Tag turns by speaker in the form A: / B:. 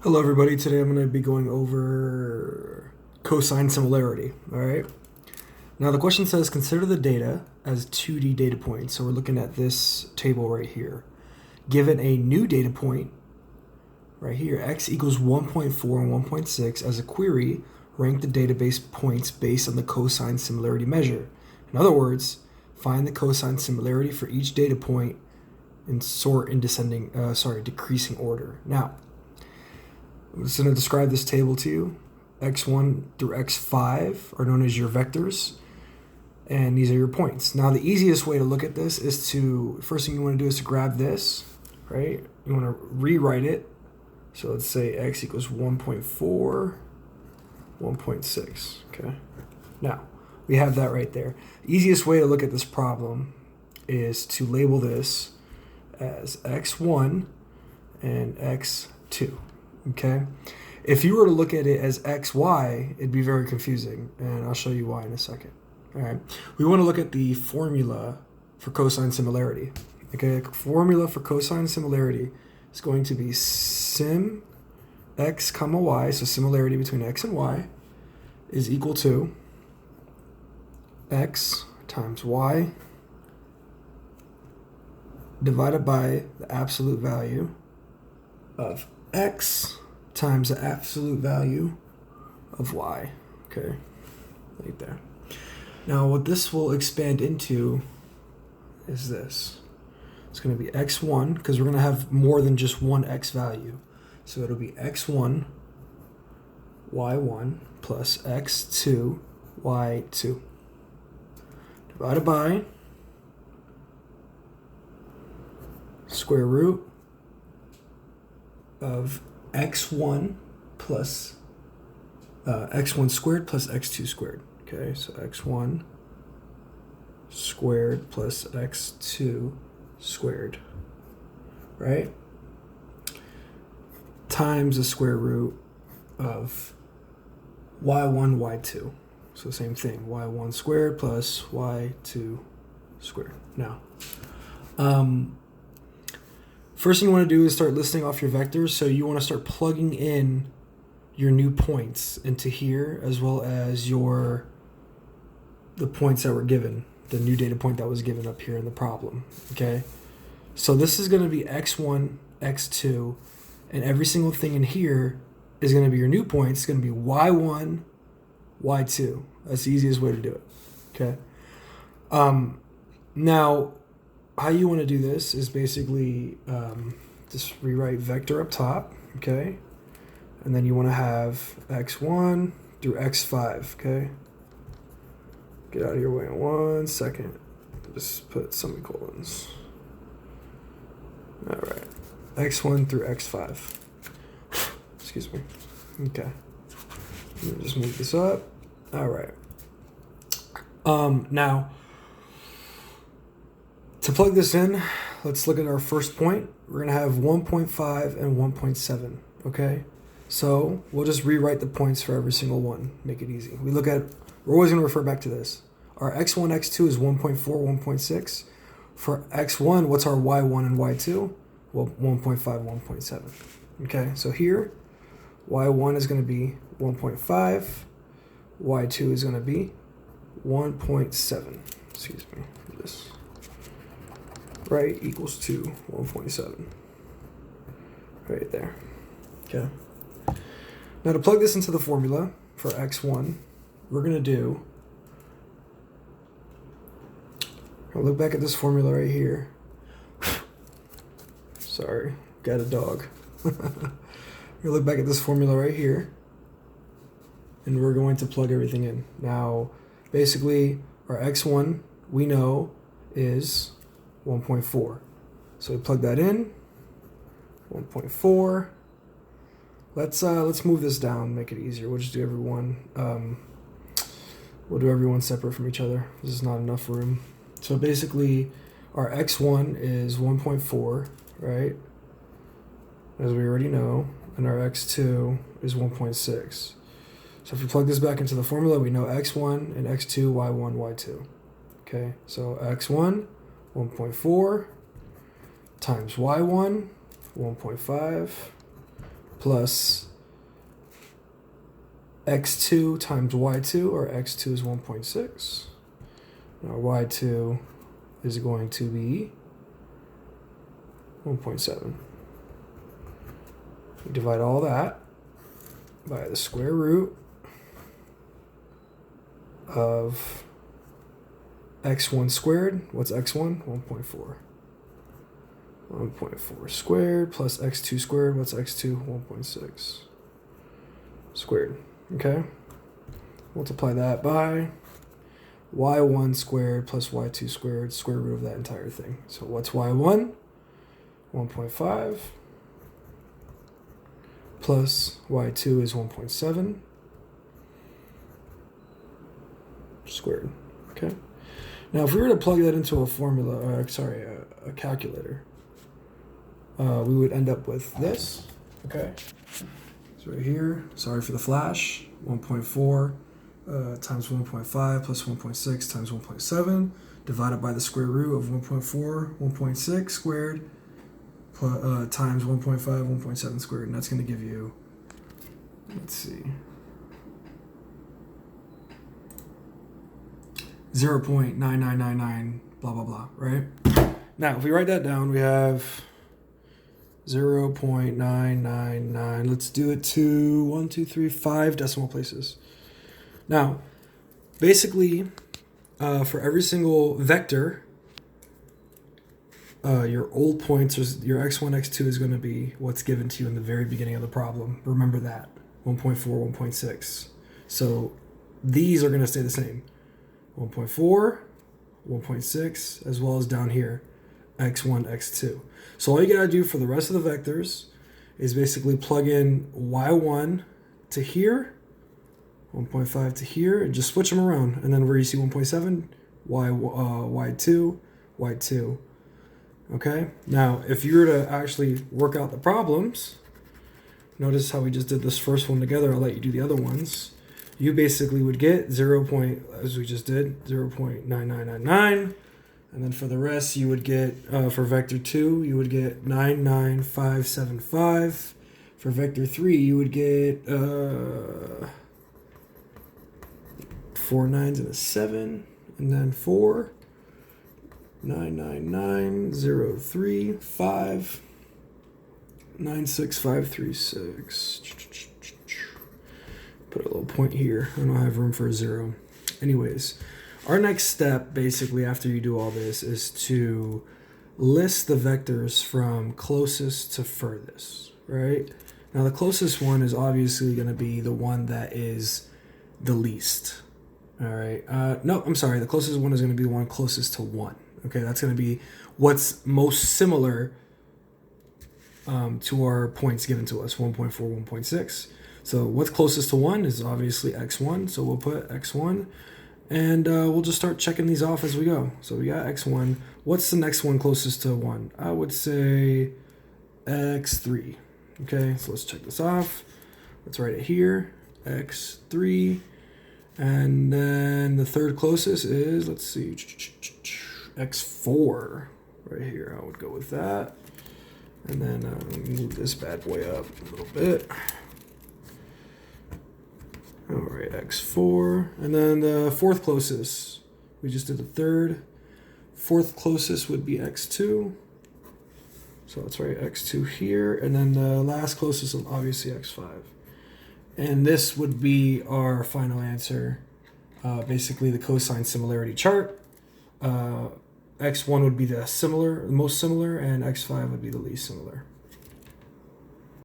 A: Hello everybody, today I'm going to be going over cosine similarity, alright? Now the question says consider the data as 2D data points, so we're looking at this table right here. Given a new data point, right here, x equals 1.4 and 1.6 as a query, rank the database points based on the cosine similarity measure. In other words, find the cosine similarity for each data point and sort in decreasing order. Now, I'm just going to describe this table to you. X1 through X5 are known as your vectors, and these are your points. Now, the easiest way to look at this is first thing you want to do is to grab this, right? You want to rewrite it. So let's say X equals 1.4, 1.6, okay? Now, we have that right there. The easiest way to look at this problem is to label this as X1 and X2. Okay, if you were to look at it as xy, it'd be very confusing, and I'll show you why in a second. All right, we want to look at the formula for cosine similarity. Okay, formula for cosine similarity is going to be sim x comma y, so similarity between x and y, is equal to x times y divided by the absolute value of x times the absolute value of y. Okay, right there. Now what this will expand into is this. It's going to be x1, because we're going to have more than just one x value. So it'll be x1 y1 plus x2 y2 divided by square root of x1 plus x1 squared plus x2 squared. Okay, so x1 squared plus x2 squared, right? Times the square root of y1, y2. So same thing, y1 squared plus y2 squared. Now, first thing you want to do is start listing off your vectors. So you want to start plugging in your new points into here, as well as the points that were given, the new data point that was given up here in the problem. Okay, so this is going to be x1, x2, and every single thing in here is going to be your new points. It's going to be y1, y2. That's the easiest way to do it. Okay. Now, how you want to do this is basically just rewrite vector up top, okay? And then you want to have x1 through x5, okay? Get out of your way in 1 second. Just put semicolons. All right. x1 through x5. Excuse me. Okay. Let me just move this up. All right. Now, to plug this in, let's look at our first point. We're going to have 1.5 and 1.7, okay? So we'll just rewrite the points for every single one, make it easy. We're always going to refer back to this. Our x1, x2 is 1.4, 1.6. For x1, what's our y1 and y2? Well, 1.5, 1.7. Okay, so here, y1 is going to be 1.5, y2 is going to be 1.7. Excuse me, this. Right, equals to 1.7. Right there. Okay. Now to plug this into the formula for x1, we're going to do, I'll look back at this formula right here. Sorry, got a dog. We'll look back at this formula right here, and we're going to plug everything in. Now, basically, our x1 we know is 1.4. So we plug that in. 1.4. Let's move this down, make it easier. We'll just do everyone. We'll do everyone separate from each other. This is not enough room. So basically, our x1 is 1.4, right? As we already know, and our x2 is 1.6. So if we plug this back into the formula, we know x1 and x2, y1, y2. Okay, so x1, 1.4 times y1, 1.5 plus x2 times y2, or x2 is 1.6. Now y2 is going to be 1.7. We divide all that by the square root of x1 squared. What's x1? 1.4. 1.4 squared plus x2 squared. What's x2? 1.6 squared. Okay? Multiply that by y1 squared plus y2 squared, square root of that entire thing. So what's y1? 1.5 plus y2 is 1.7 squared. Okay? Now, if we were to plug that into a formula, a calculator, we would end up with this. Okay? So right here, sorry for the flash, 1.4 times 1.5 plus 1.6 times 1.7 divided by the square root of 1.4, 1.6 squared times 1.5, 1.7 squared, and that's going to give you, let's see, 0.9999 blah blah blah, right? Now, if we write that down, we have 0.999. Let's do it to 5 decimal places. Now, basically, for every single vector, your old points, your x1, x2 is going to be what's given to you in the very beginning of the problem. Remember that, 1.4, 1.6. So these are going to stay the same. 1.4, 1.6, as well as down here, x1, x2. So all you gotta do for the rest of the vectors is basically plug in y1 to here, 1.5 to here, and just switch them around. And then where you see 1.7, y2, y2. Okay? Now, if you were to actually work out the problems, notice how we just did this first one together. I'll let you do the other ones. You basically would get as we just did, 0.9999. And then for the rest, you would get, for vector 2, you would get 99575. For vector 3, you would get 4 9s and a 7. And then 4, 99903 96536. Put a little point here. I don't have room for a 0. Anyways, our next step, basically, after you do all this, is to list the vectors from closest to furthest, right? Now, the closest one is obviously going to be the one that is the least, all right? No, I'm sorry. The closest one is going to be the one closest to 1, okay? That's going to be what's most similar to our points given to us, 1.4, 1.6. So what's closest to 1 is obviously x1, so we'll put x1. And we'll just start checking these off as we go. So we got x1. What's the next one closest to 1? I would say x3. Okay, so let's check this off. Let's write it here, x3. And then the third closest is, let's see, x4. Right here, I would go with that. And then move this bad boy up a little bit. All right, x4. And then the fourth closest, we just did the third. Fourth closest would be x2. So let's write x2 here. And then the last closest is obviously x5. And this would be our final answer, basically the cosine similarity chart. X1 would be the most similar, and x5 would be the least similar.